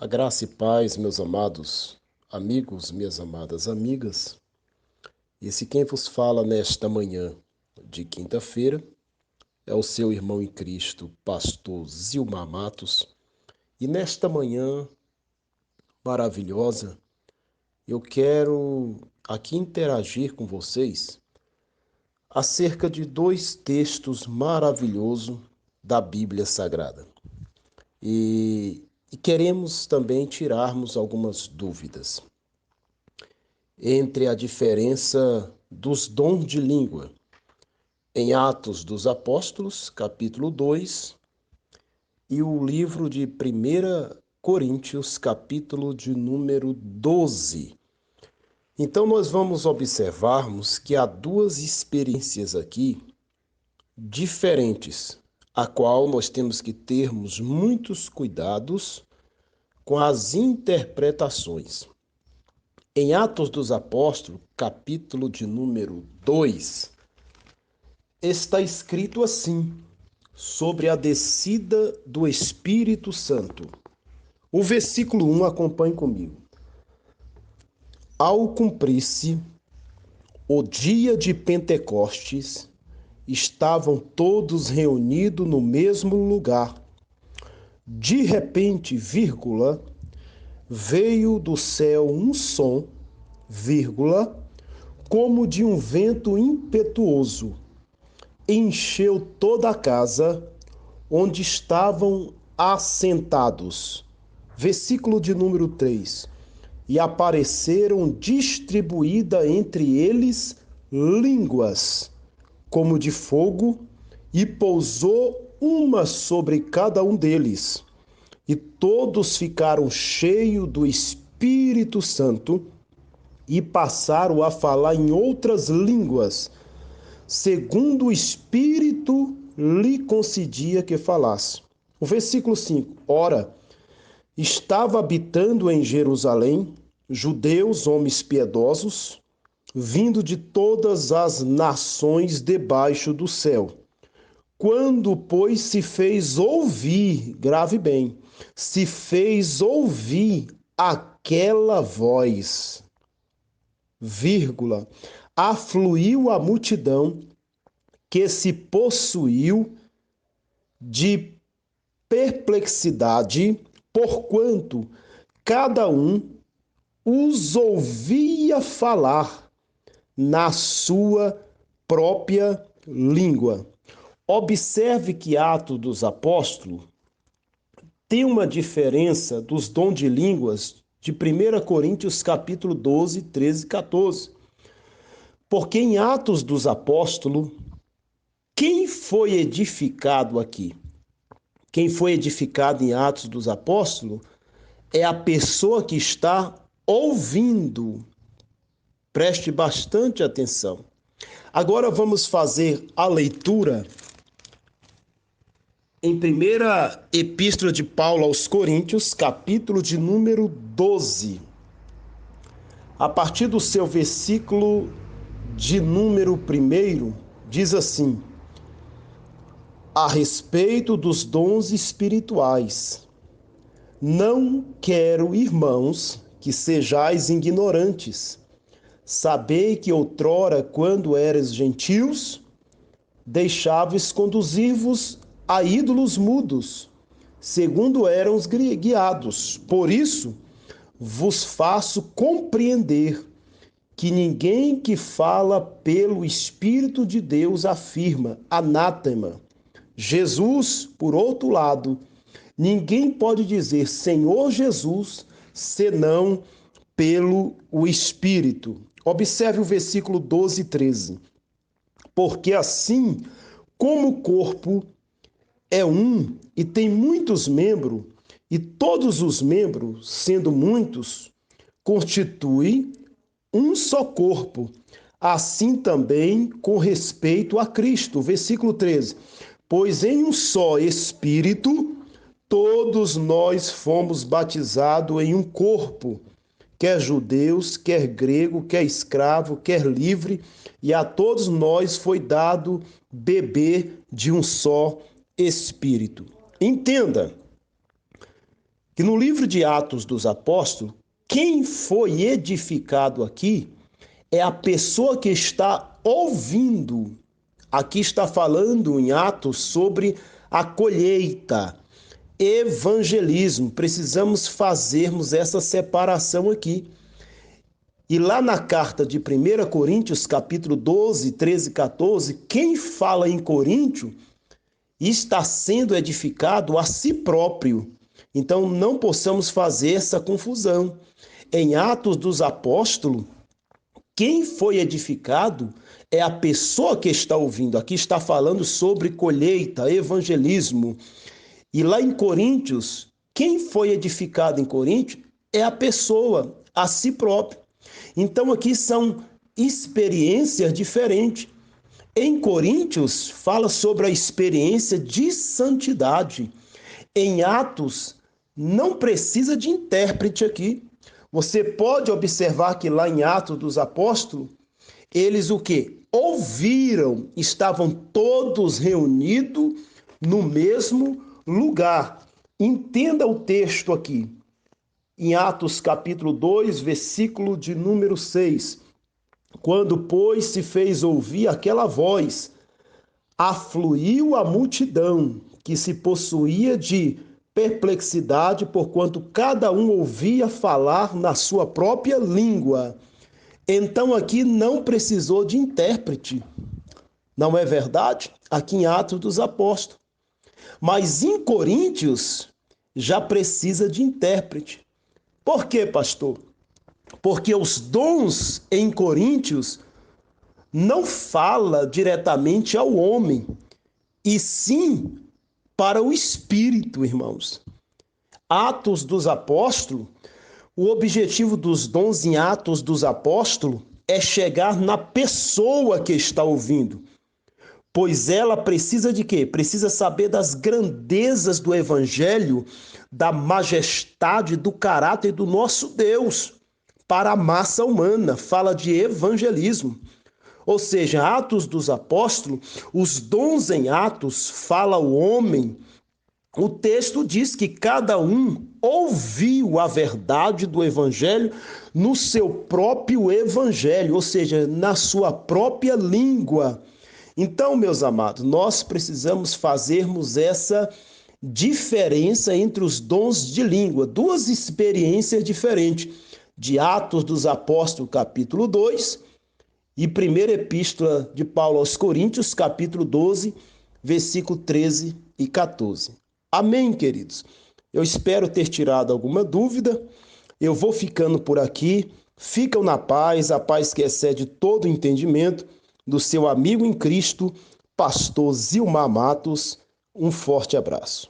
A graça e paz, meus amados amigos, minhas amadas amigas. Esse quem vos fala nesta manhã de quinta-feira é o seu irmão em Cristo, pastor Zilmar Matos. E nesta manhã maravilhosa, eu quero aqui interagir com vocês acerca de dois textos maravilhosos da Bíblia Sagrada. E queremos também tirarmos algumas dúvidas entre a diferença dos dons de língua em Atos dos Apóstolos, capítulo 2, e o livro de 1 Coríntios, capítulo de número 12. Então, nós vamos observarmos que há duas experiências aqui diferentes, a qual nós temos que termos muitos cuidados com as interpretações. Em Atos dos Apóstolos, capítulo de número 2, está escrito assim, sobre a descida do Espírito Santo. O versículo 1, acompanhe comigo. Ao cumprir-se o dia de Pentecostes, estavam todos reunidos no mesmo lugar. De repente, vírgula, veio do céu um som, vírgula, como de um vento impetuoso. Encheu toda a casa onde estavam assentados. Versículo de número 3. E apareceram distribuídas entre eles línguas, como de fogo, e pousou uma sobre cada um deles. E todos ficaram cheios do Espírito Santo e passaram a falar em outras línguas, segundo o Espírito lhe concedia que falasse. O versículo 5. Ora, estava habitando em Jerusalém judeus, homens piedosos, vindo de todas as nações debaixo do céu. Quando, pois, se fez ouvir, grave bem, se fez ouvir aquela voz, vírgula, afluiu a multidão que se possuiu de perplexidade, porquanto cada um os ouvia falar na sua própria língua. Observe que Atos dos Apóstolos tem uma diferença dos dons de línguas de 1 Coríntios capítulo 12, 13 e 14. Porque em Atos dos Apóstolos, quem foi edificado aqui? Quem foi edificado em Atos dos Apóstolos é a pessoa que está ouvindo. Preste bastante atenção. Agora vamos fazer a leitura em primeira epístola de Paulo aos Coríntios, capítulo de número 12. A partir do seu versículo de número 1, diz assim: a respeito dos dons espirituais, não quero, irmãos, que sejais ignorantes. Sabei que outrora, quando eres gentios, deixáveis conduzir-vos a ídolos mudos, segundo eram os guiados. Por isso, vos faço compreender que ninguém que fala pelo Espírito de Deus afirma anátema. Jesus, por outro lado, ninguém pode dizer Senhor Jesus, senão pelo o Espírito. Observe o versículo 12 e 13. Porque assim como o corpo é um e tem muitos membros, e todos os membros, sendo muitos, constituem um só corpo, assim também com respeito a Cristo. Versículo 13. Pois em um só Espírito, todos nós fomos batizados em um corpo, quer judeus, quer grego, quer escravo, quer livre, e a todos nós foi dado beber de um só Espírito. Entenda que no livro de Atos dos Apóstolos, quem foi edificado aqui é a pessoa que está ouvindo. Aqui está falando em Atos sobre a colheita, evangelismo. Precisamos fazermos essa separação aqui. E lá na carta de 1 Coríntios, capítulo 12, 13 e 14, quem fala em Coríntio está sendo edificado a si próprio. Então não possamos fazer essa confusão. Em Atos dos Apóstolos, quem foi edificado é a pessoa que está ouvindo. Aqui está falando sobre colheita, evangelismo. E lá em Coríntios, quem foi edificado em Coríntios é a pessoa, a si próprio. Então aqui são experiências diferentes. Em Coríntios, fala sobre a experiência de santidade. Em Atos, não precisa de intérprete aqui. Você pode observar que lá em Atos dos Apóstolos, eles o quê? Ouviram, estavam todos reunidos no mesmo lugar. Entenda o texto aqui. Em Atos capítulo 2, versículo de número 6. Quando, pois, se fez ouvir aquela voz, afluiu a multidão, que se possuía de perplexidade, porquanto cada um ouvia falar na sua própria língua. Então aqui não precisou de intérprete. Não é verdade? Aqui em Atos dos Apóstolos. Mas em Coríntios já precisa de intérprete. Por quê, pastor? Porque os dons em Coríntios não fala diretamente ao homem, e sim para o Espírito, irmãos. Atos dos Apóstolos, o objetivo dos dons em Atos dos Apóstolos é chegar na pessoa que está ouvindo. Pois ela precisa de quê? Precisa saber das grandezas do Evangelho, da majestade, do caráter do nosso Deus para a massa humana. Fala de evangelismo. Ou seja, Atos dos Apóstolos, os dons em Atos fala ao homem. O texto diz que cada um ouviu a verdade do Evangelho no seu próprio Evangelho, ou seja, na sua própria língua. Então, meus amados, nós precisamos fazermos essa diferença entre os dons de língua, duas experiências diferentes, de Atos dos Apóstolos, capítulo 2, e primeira epístola de Paulo aos Coríntios, capítulo 12, versículo 13 e 14. Amém, queridos? Eu espero ter tirado alguma dúvida. Eu vou ficando por aqui. Ficam na paz, a paz que excede todo entendimento, do seu amigo em Cristo, pastor Zilmar Matos. Um forte abraço.